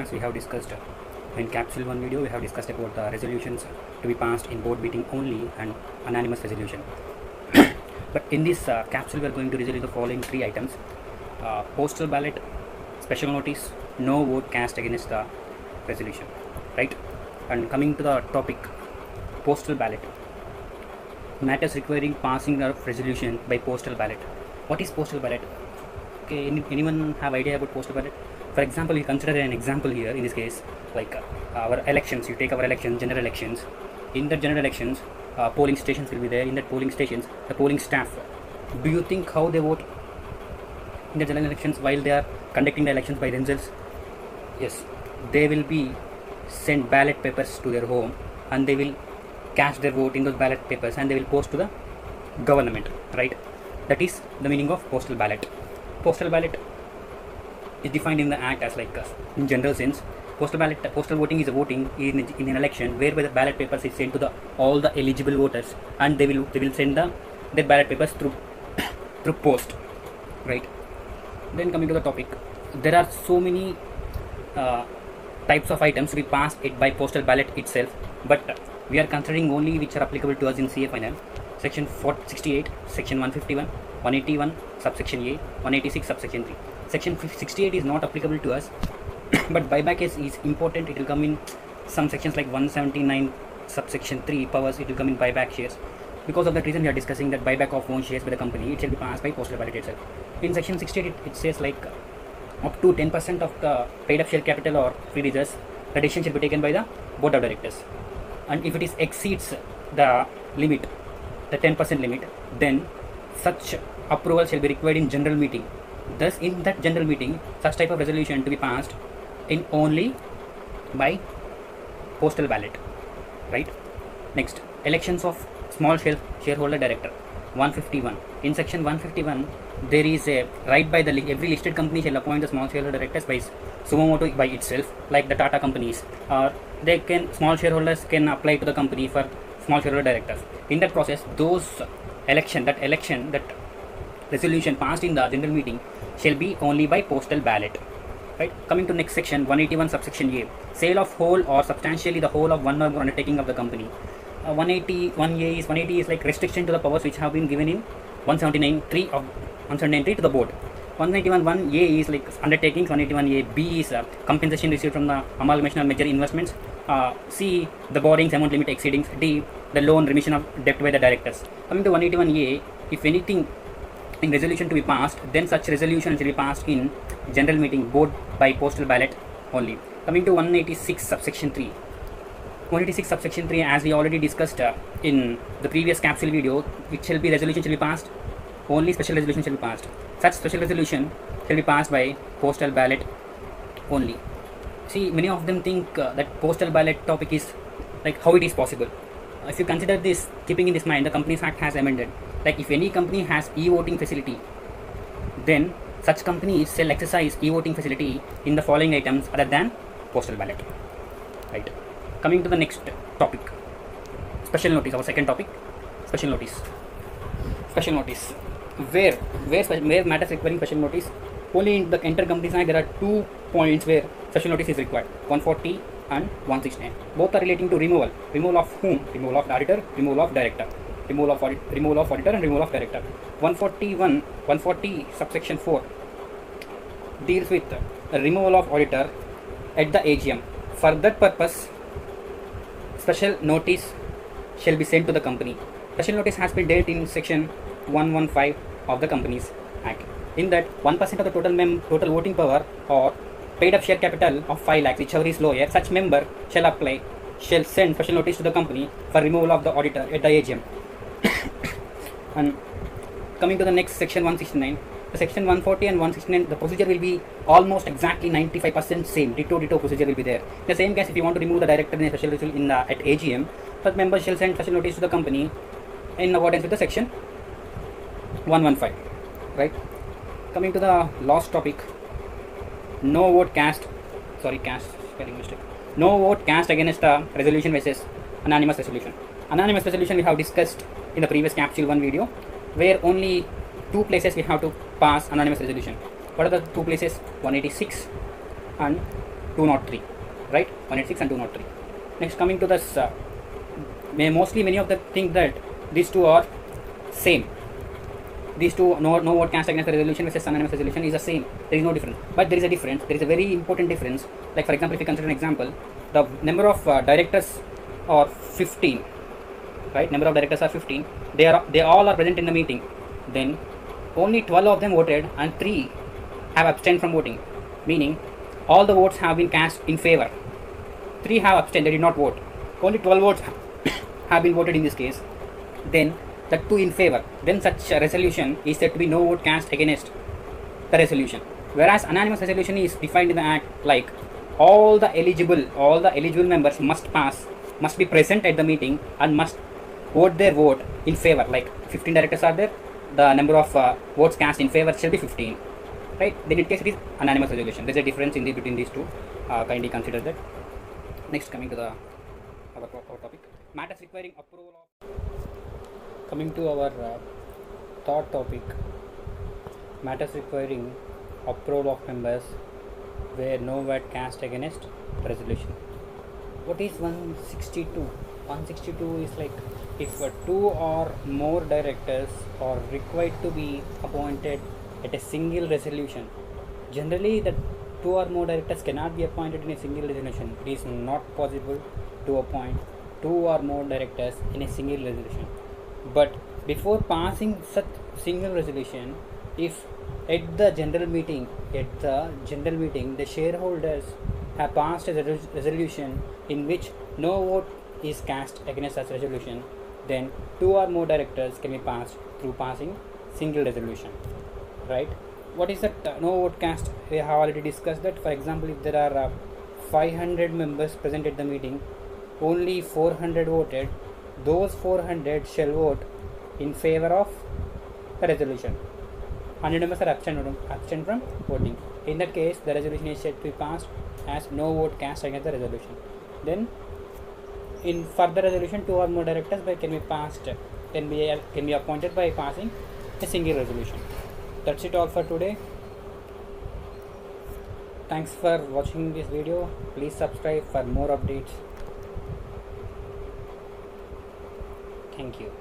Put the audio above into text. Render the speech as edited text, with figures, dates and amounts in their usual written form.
class we have discussed in capsule 1 video we have discussed about the resolutions to be passed in board meeting only and anonymous resolution. But in this capsule we are going to resolve the following 3 items: postal ballot, special notice, no vote cast against the resolution, right? And coming to the topic, postal ballot, matters requiring passing of resolution by postal ballot. What is postal ballot? Okay, anyone have idea about postal ballot? For example, you consider an example here. In this case, like our elections, you take our elections, general elections. In the general elections, polling stations will be there. In that polling stations, the polling staff, do you think how they vote in the general elections while they are conducting the elections by themselves? Yes, they will be send ballot papers to their home and they will cast their vote in those ballot papers and they will post to the government, right? That is the meaning of postal ballot. Postal ballot is defined in the act as like in general sense. Postal voting is a voting in an election whereby the ballot papers is sent to all the eligible voters and they will send their ballot papers through post, right? Then coming to the topic, there are so many types of items to be passed by postal ballot itself, but we are considering only which are applicable to us in CA final. Section 468, Section 151, 181, subsection A, 186, subsection 3. Section 68 is not applicable to us, but buyback is important. It will come in some sections like 179, subsection 3 powers. It will come in buyback shares. Because of that reason, we are discussing that buyback of own shares by the company, it shall be passed by postal ballot itself. In section 68, it says like up to 10% of the paid up share capital or free reserves, the decision shall be taken by the board of directors. And if it is exceeds the limit, the 10% limit, then such approval shall be required in general meeting. Thus, in that general meeting, such type of resolution to be passed in only by postal ballot, right? Next, elections of small shareholder director, 151. In section 151, there is a right by every listed company shall appoint the small shareholder directors by sumo motu by itself, like the Tata companies, or small shareholders can apply to the company for small shareholder directors. In that process, that resolution passed in the general meeting shall be only by postal ballot, right? Coming to next section, 181 subsection A, sale of whole or substantially the whole of one or more undertaking of the company. 180 is like restriction to the powers which have been given in 179.3 to the board. 191.1A is like undertakings. 181A B is compensation received from the amalgamation of major investments. C, the borrowings amount limit exceeding. D, the loan remission of debt by the directors. Coming to 181A, if anything in resolution to be passed, then such resolution shall be passed in general meeting board by postal ballot only. Coming to 186 subsection 3. 186 subsection 3, as we already discussed in the previous capsule video, resolution shall be passed, only special resolution shall be passed. Such special resolution shall be passed by postal ballot only. See, many of them think that postal ballot topic is like how it is possible. If you consider this, keeping in this mind, the Companies Act has amended. Like if any company has e-voting facility, then such companies shall exercise e-voting facility in the following items other than postal ballot, right? Coming to the next topic, special notice. Our second topic, special notice. Special notice. Where matters requiring special notice? Only in the Enter Companies Act there are 2 points where special notice is required: 140 and 169. Both are relating to removal. Removal of whom? Removal of the auditor, removal of director. Removal of auditor and removal of director. 140 subsection 4 deals with removal of auditor at the AGM. For that purpose, special notice shall be sent to the company. Special notice has been dealt in section 115 of the Companies Act. In that, 1% of the total voting power or paid up share capital of 5 lakhs, whichever is lower, such member shall send special notice to the company for removal of the auditor at the AGM. And coming to the next section 169, the section 140 and 169, the procedure will be almost exactly 95% same. Ditto procedure will be there. In the same case, if you want to remove the director in a special resolution at AGM, such member shall send special notice to the company in accordance with the section 115, right? Coming to the last topic, no vote cast against the resolution versus anonymous resolution. Anonymous resolution we have discussed in the previous capsule 1 video, where only 2 places we have to pass anonymous resolution. What are the 2 places? 186 and 203, right? 186 and 203. Next, coming to this, many of them think that these two are same. These two, no vote cast against the resolution versus anonymous resolution, is the same. There is no difference, but there is a difference. There is a very important difference. Like, for example, if you consider an example, the number of directors are 15, right? Number of directors are 15. They all are present in the meeting. Then only 12 of them voted and 3 have abstained from voting, meaning all the votes have been cast in favor. 3 have abstained, they did not vote. Only 12 votes have been voted in this case. Then the 2 in favor. Then such a resolution is said to be no vote cast against the resolution. Whereas anonymous resolution is defined in the Act like all the eligible members must be present at the meeting and must vote their vote in favor. Like 15 directors are there, the number of votes cast in favor shall be 15, right? Then in case it is anonymous resolution. There is a difference in between these two. Kindly consider that. Next, coming to our topic, matters requiring approval of. Coming to our third topic, matters requiring approval of members where no vote cast against the resolution. What is 162? 162 is like if 2 or more directors are required to be appointed at a single resolution. Generally, the 2 or more directors cannot be appointed in a single resolution. It is not possible to appoint 2 or more directors in a single resolution. But before passing such single resolution, if at the general meeting the shareholders have passed a resolution in which no vote is cast against such resolution, then 2 or more directors can be passed through passing single resolution, right? What is that no vote cast? We have already discussed that. For example, if there are 500 members present at the meeting, only 400 voted. Those 400 shall vote in favor of the resolution. 100 members are absent from voting. In that case, the resolution is said to be passed as no vote cast against the resolution. Then, in further resolution, 2 or more directors can be appointed by passing a single resolution. That's it all for today. Thanks for watching this video. Please subscribe for more updates. Thank you.